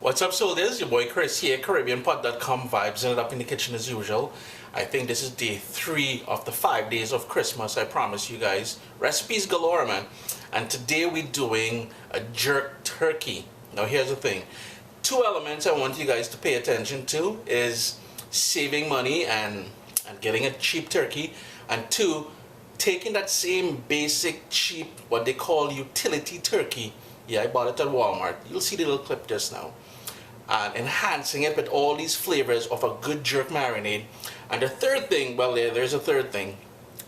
What's up, soldiers? Your boy Chris here, CaribbeanPot.com vibes it up in the kitchen as usual. I think this is day 3 of the 5 days of Christmas, I promise you guys. Recipes galore, man. And today we're doing a jerk turkey. Now here's the thing. 2 elements I want you guys to pay attention to is saving money and getting a cheap turkey. And 2, taking that same basic, cheap, what they call utility turkey. Yeah, I bought it at Walmart. You'll see the little clip just now. And enhancing it with all these flavors of a good jerk marinade. And the third thing, well, there's a third thing.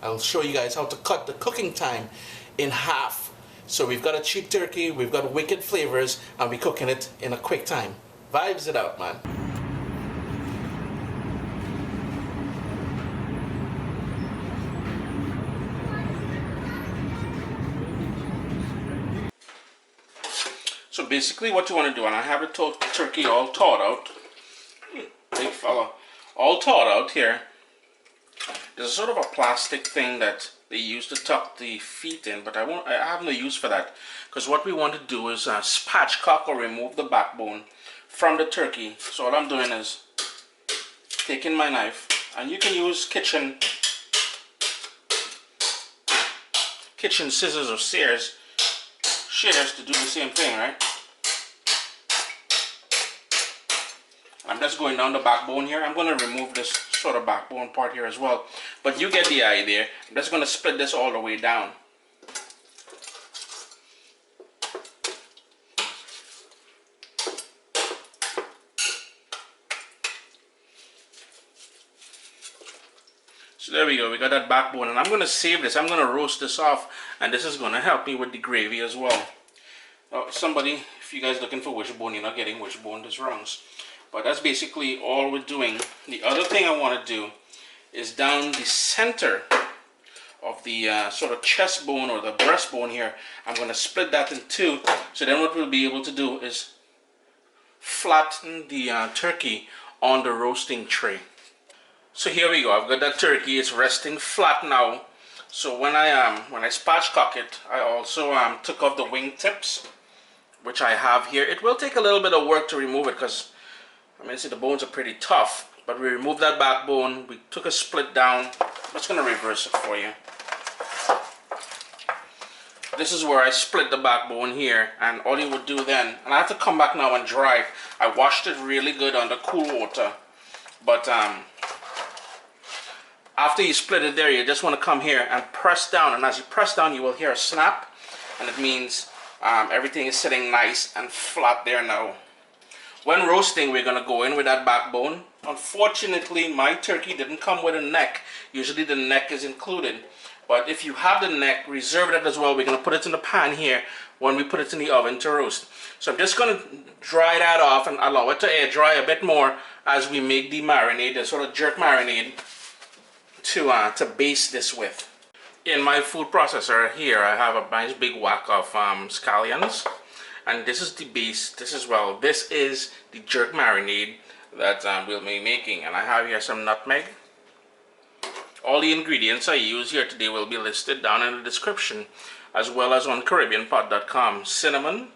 I'll show you guys how to cut the cooking time in half. So we've got a cheap turkey, we've got wicked flavors, and we're cooking it in a quick time. Vibes it out, man. So basically what you want to do, and I have the turkey all thawed out, big fella, all thawed out here. There's a sort of a plastic thing that they use to tuck the feet in, but I have no use for that, because what we want to do is spatchcock or remove the backbone from the turkey. So what I'm doing is taking my knife, and you can use kitchen scissors or shears to do the same thing, right? I'm just going down the backbone here. I'm going to remove this sort of backbone part here as well, but you get the idea. I'm just going to split this all the way down. So there we go, we got that backbone, and I'm going to save this. I'm going to roast this off, and this is going to help me with the gravy as well. Now, somebody, if you guys looking for wishbone, you're not getting wishbone, this wrongs. But that's basically all we're doing. The other thing I want to do is down the center of the sort of chest bone or the breastbone here. I'm going to split that in 2. So then what we'll be able to do is flatten the turkey on the roasting tray. So here we go. I've got that turkey. It's resting flat now. So when I spatchcock it, I also took off the wing tips, which I have here. It will take a little bit of work to remove it because, I mean, see, the bones are pretty tough. But we removed that backbone. We took a split down. I'm just going to reverse it for you. This is where I split the backbone here. And all you would do then, and I have to come back now and dry it. I washed it really good under cool water. But after you split it there, you just want to come here and press down. And as you press down, you will hear a snap. And it means everything is sitting nice and flat there now. When roasting, we're going to go in with that backbone. Unfortunately, my turkey didn't come with a neck. Usually the neck is included. But if you have the neck, reserve that as well. We're going to put it in the pan here when we put it in the oven to roast. So I'm just going to dry that off and allow it to air dry a bit more as we make the marinade, the sort of jerk marinade to baste this with. In my food processor here, I have a nice big whack of scallions. And this is the base. This is the jerk marinade that we'll be making. And I have here some nutmeg. All the ingredients I use here today will be listed down in the description, as well as on CaribbeanPot.com. Cinnamon.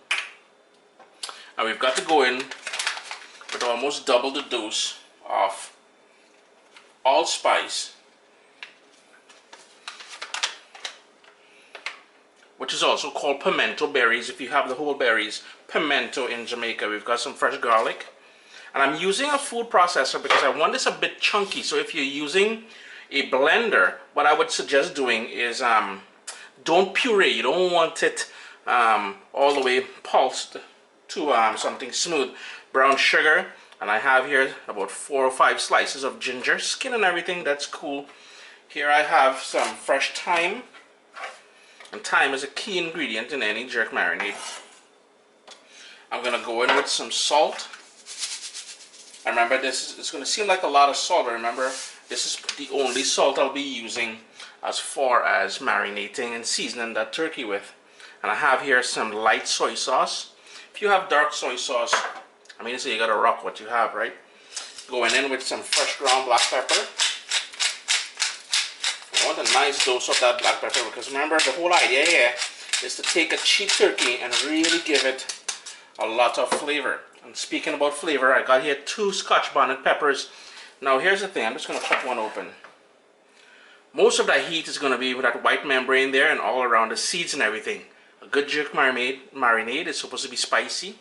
And we've got to go in with almost double the dose of allspice, which is also called pimento berries. If you have the whole berries, pimento in Jamaica. We've got some fresh garlic. And I'm using a food processor because I want this a bit chunky. So if you're using a blender, what I would suggest doing is don't puree. You don't want it all the way pulsed to something smooth. Brown sugar. And I have here about 4 or 5 slices of ginger, skin and everything. That's cool. Here I have some fresh thyme. And thyme is a key ingredient in any jerk marinade. I'm going to go in with some salt. And remember, it's going to seem like a lot of salt, but remember, this is the only salt I'll be using as far as marinating and seasoning that turkey with. And I have here some light soy sauce. If you have dark soy sauce, I mean, so you got to rock what you have, right? Going in with some fresh ground black pepper. I want a nice dose of that black pepper, because remember, the whole idea here is to take a cheap turkey and really give it a lot of flavor. And speaking about flavor, I got here 2 Scotch bonnet peppers. Now here's the thing, I'm just going to cut one open. Most of that heat is going to be with that white membrane there and all around the seeds and everything. A good jerk marinade is supposed to be spicy,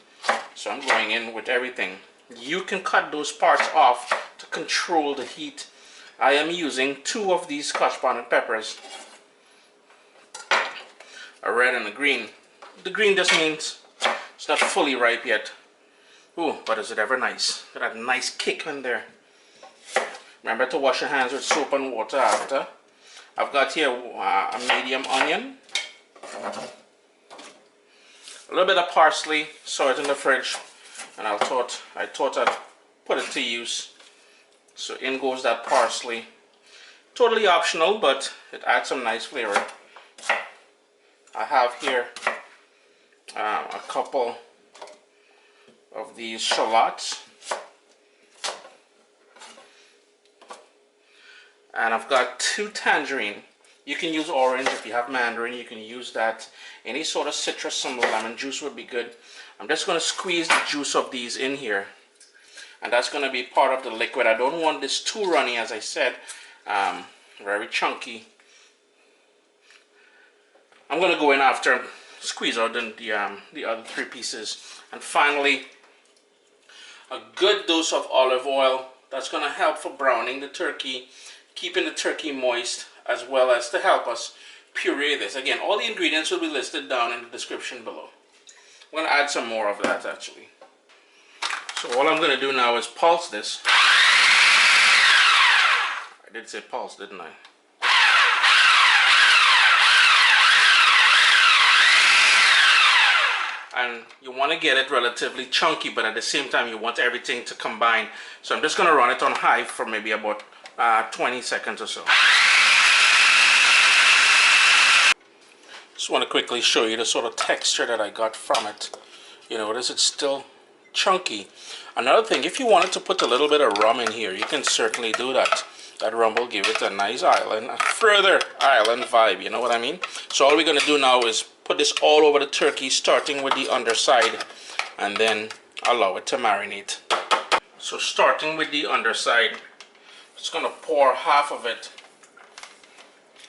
so I'm going in with everything. You can cut those parts off to control the heat. I am using 2 of these Scotch bonnet peppers, a red and a green. The green just means it's not fully ripe yet. Ooh, but is it ever nice? Got that nice kick in there. Remember to wash your hands with soap and water after. I've got here a medium onion, a little bit of parsley, saw it in the fridge, and I thought I'd put it to use. So in goes that parsley. Totally optional, but it adds some nice flavor. I have here a couple of these shallots, and I've got 2 tangerine. You can use orange if you have mandarin, you can use that. Any sort of citrus, some lemon juice would be good. I'm just going to squeeze the juice of these in here, and that's going to be part of the liquid. I don't want this too runny, as I said, very chunky. I'm going to go in after and squeeze out the other 3 pieces. And finally, a good dose of olive oil. That's going to help for browning the turkey, keeping the turkey moist, as well as to help us puree this. Again, all the ingredients will be listed down in the description below. I'm going to add some more of that actually. So all I'm going to do now is pulse this. I did say pulse, didn't I? And you want to get it relatively chunky, but at the same time you want everything to combine. So I'm just going to run it on high for maybe about 20 seconds or so. Just want to quickly show you the sort of texture that I got from it. You notice it's still chunky. Another thing, if you wanted to put a little bit of rum in here, you can certainly do that. That rum will give it a nice island, a further island vibe, you know what I mean? So all we're going to do now is put this all over the turkey, starting with the underside, and then allow it to marinate. So starting with the underside, just going to pour half of it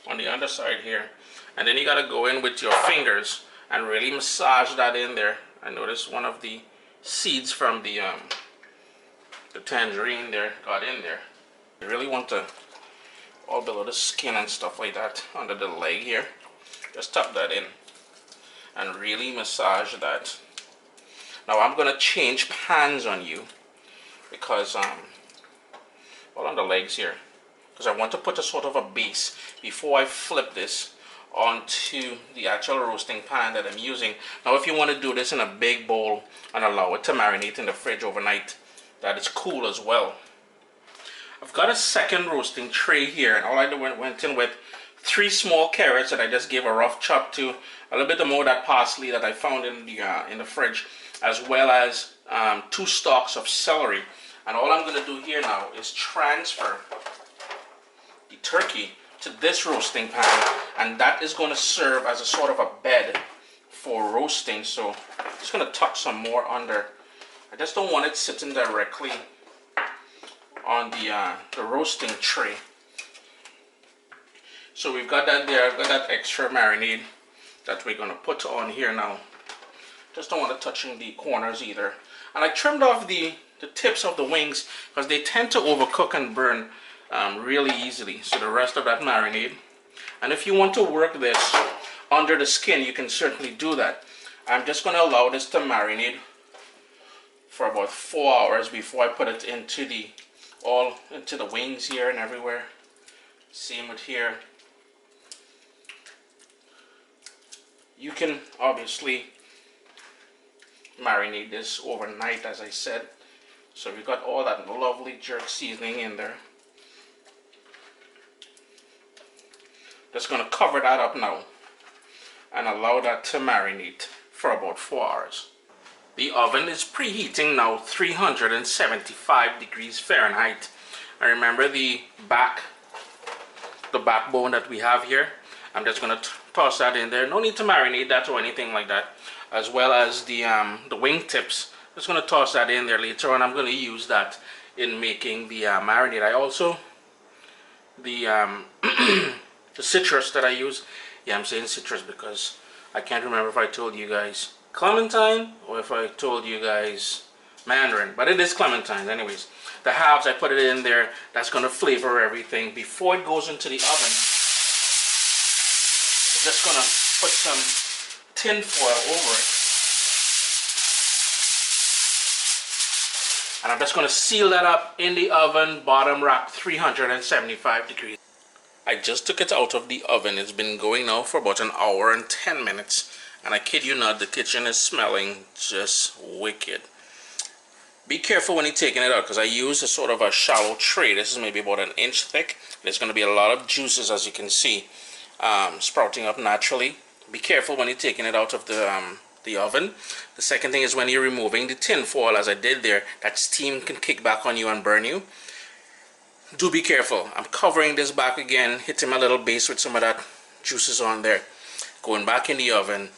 on the underside here, and then you got to go in with your fingers and really massage that in there. I noticed one of the seeds from the tangerine there got in there. You really want to all below the skin and stuff like that under the leg here. Just tap that in and really massage that. Now I'm going to change pans on you because well, on the legs here, because I want to put a sort of a base before I flip this onto the actual roasting pan that I'm using. Now if you want to do this in a big bowl and allow it to marinate in the fridge overnight, that is cool as well. I've got a second roasting tray here, and all I went in with 3 small carrots that I just gave a rough chop to, a little bit more of that parsley that I found in the fridge, as well as 2 stalks of celery. And all I'm going to do here now is transfer the turkey to this roasting pan, and that is going to serve as a sort of a bed for roasting. So I'm just going to tuck some more under. I just don't want it sitting directly on the roasting tray. So we've got that there. I've got that extra marinade that we're going to put on here now. Just don't want it touching the corners either. And I trimmed off the tips of the wings because they tend to overcook and burn really easily. So the rest of that marinade. And if you want to work this under the skin, you can certainly do that. I'm just going to allow this to marinate for about 4 hours before I put it into the wings here and everywhere. Same with here. You can obviously marinate this overnight, as I said. So we've got all that lovely jerk seasoning in there. Just going to cover that up now and allow that to marinate for about 4 hours. The oven is preheating now, 375 degrees Fahrenheit. And remember the backbone that we have here. I'm just going to toss that in there. No need to marinate that or anything like that. As well as the wing tips Just going to toss that in there later on. I'm going to use that in making the marinade. I also, the the citrus that I use, yeah, I'm saying citrus because I can't remember if I told you guys clementine or if I told you guys mandarin, but it is clementine anyways. The halves, I put it in there. That's going to flavor everything. Before it goes into the oven, we're just going to put some tin foil over it. And I'm just going to seal that up in the oven, bottom rack, 375 degrees. I just took it out of the oven. It's been going now for about an hour and 10 minutes. And I kid you not, the kitchen is smelling just wicked. Be careful when you're taking it out because I use a sort of a shallow tray. This is maybe about an inch thick. There's going to be a lot of juices, as you can see, sprouting up naturally. Be careful when you're taking it out of the oven. The second thing is when you're removing the tin foil, as I did there, that steam can kick back on you and burn you. Do be careful. I'm covering this back again, hitting my little base with some of that juices on there. Going back in the oven,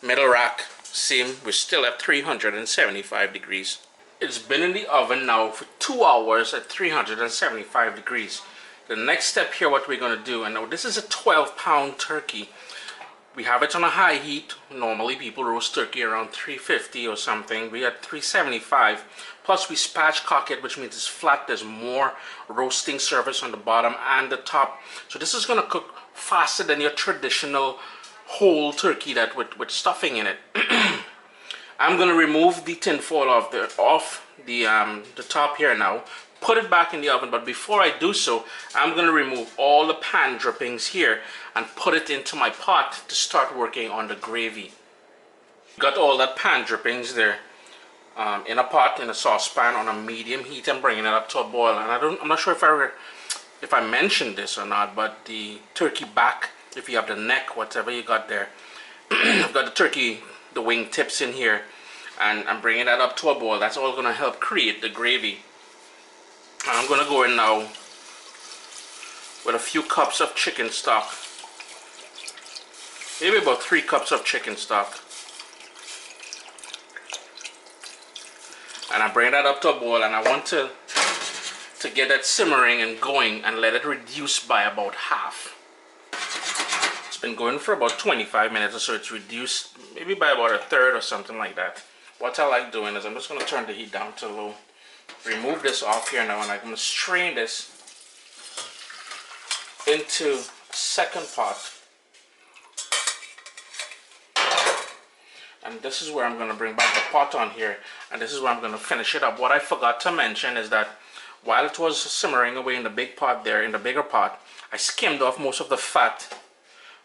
middle rack, same, we're still at 375 degrees. It's been in the oven now for 2 hours at 375 degrees. The next step here, what we're going to do, and now this is a 12-pound turkey. We have it on a high heat. Normally people roast turkey around 350 or something. We at 375. Plus we spatchcock it, which means it's flat. There's more roasting surface on the bottom and the top. So this is going to cook faster than your traditional whole turkey that with stuffing in it. I'm going to remove the tin foil off the top here now. Put it back in the oven, but before I do so, I'm going to remove all the pan drippings here and put it into my pot to start working on the gravy. Got all that pan drippings there in a pot, in a saucepan on a medium heat. I'm bringing it up to a boil, and I'm not sure if I mentioned this or not, but the turkey back, if you have the neck, whatever you got there, I've got the turkey, the wing tips in here, and I'm bringing that up to a boil. That's all going to help create the gravy. I'm going to go in now with a few cups of chicken stock. Maybe about 3 cups of chicken stock. And I bring that up to a boil, and I want to get that simmering and going and let it reduce by about half. It's been going for about 25 minutes or so. It's reduced maybe by about a third or something like that. What I like doing is I'm just going to turn the heat down to low. Remove this off here now, and I'm going to strain this into a second pot. And this is where I'm going to bring back the pot on here, and this is where I'm going to finish it up. What I forgot to mention is that while it was simmering away in the big pot there, in the bigger pot, I skimmed off most of the fat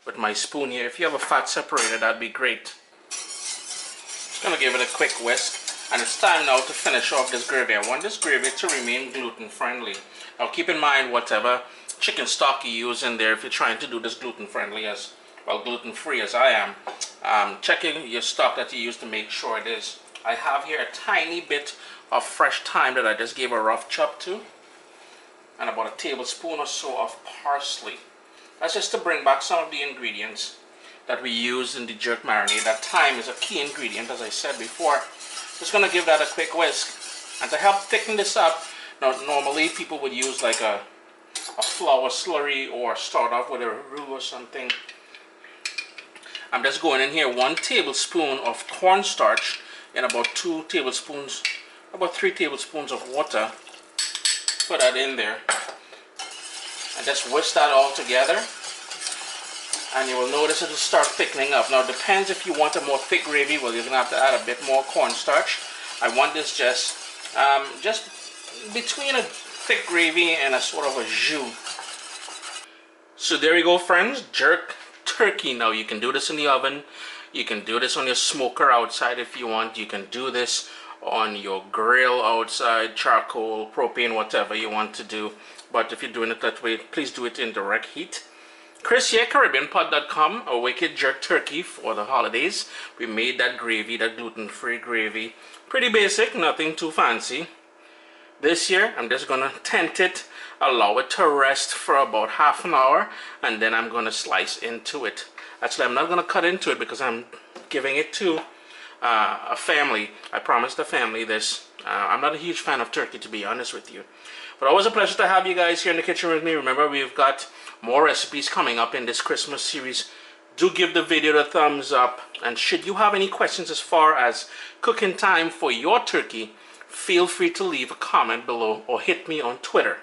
with my spoon here. If you have a fat separator, that'd be great. Just going to give it a quick whisk. And it's time now to finish off this gravy. I want this gravy to remain gluten friendly. Now keep in mind whatever chicken stock you use in there, if you're trying to do this gluten friendly as well, gluten free as I am, checking your stock that you use to make sure it is. I have here a tiny bit of fresh thyme that I just gave a rough chop to, and about a tablespoon or so of parsley. That's just to bring back some of the ingredients that we use in the jerk marinade. That thyme is a key ingredient, as I said before. Just going to give that a quick whisk, and to help thicken this up, now normally people would use like a flour slurry or start off with a roux or something. I'm just going in here 1 tablespoon of cornstarch in about 2 tablespoons, about 3 tablespoons of water. Put that in there and just whisk that all together, and you will notice it will start thickening up. Now it depends if you want a more thick gravy. Well, you're going to have to add a bit more cornstarch. I want this just between a thick gravy and a sort of a jus. So there you go, friends, jerk turkey. Now you can do this in the oven. You can do this on your smoker outside if you want. You can do this on your grill outside, charcoal, propane, whatever you want to do. But if you're doing it that way, please do it in direct heat. Chris here, CaribbeanPot.com, a wicked jerk turkey for the holidays. We made that gravy, that gluten-free gravy. Pretty basic, nothing too fancy. This year, I'm just going to tent it, allow it to rest for about half an hour, and then I'm going to slice into it. Actually, I'm not going to cut into it because I'm giving it to a family. I promised the family this. I'm not a huge fan of turkey, to be honest with you. But always a pleasure to have you guys here in the kitchen with me. Remember, we've got more recipes coming up in this Christmas series. Do give the video a thumbs up. And should you have any questions as far as cooking time for your turkey, feel free to leave a comment below or hit me on Twitter.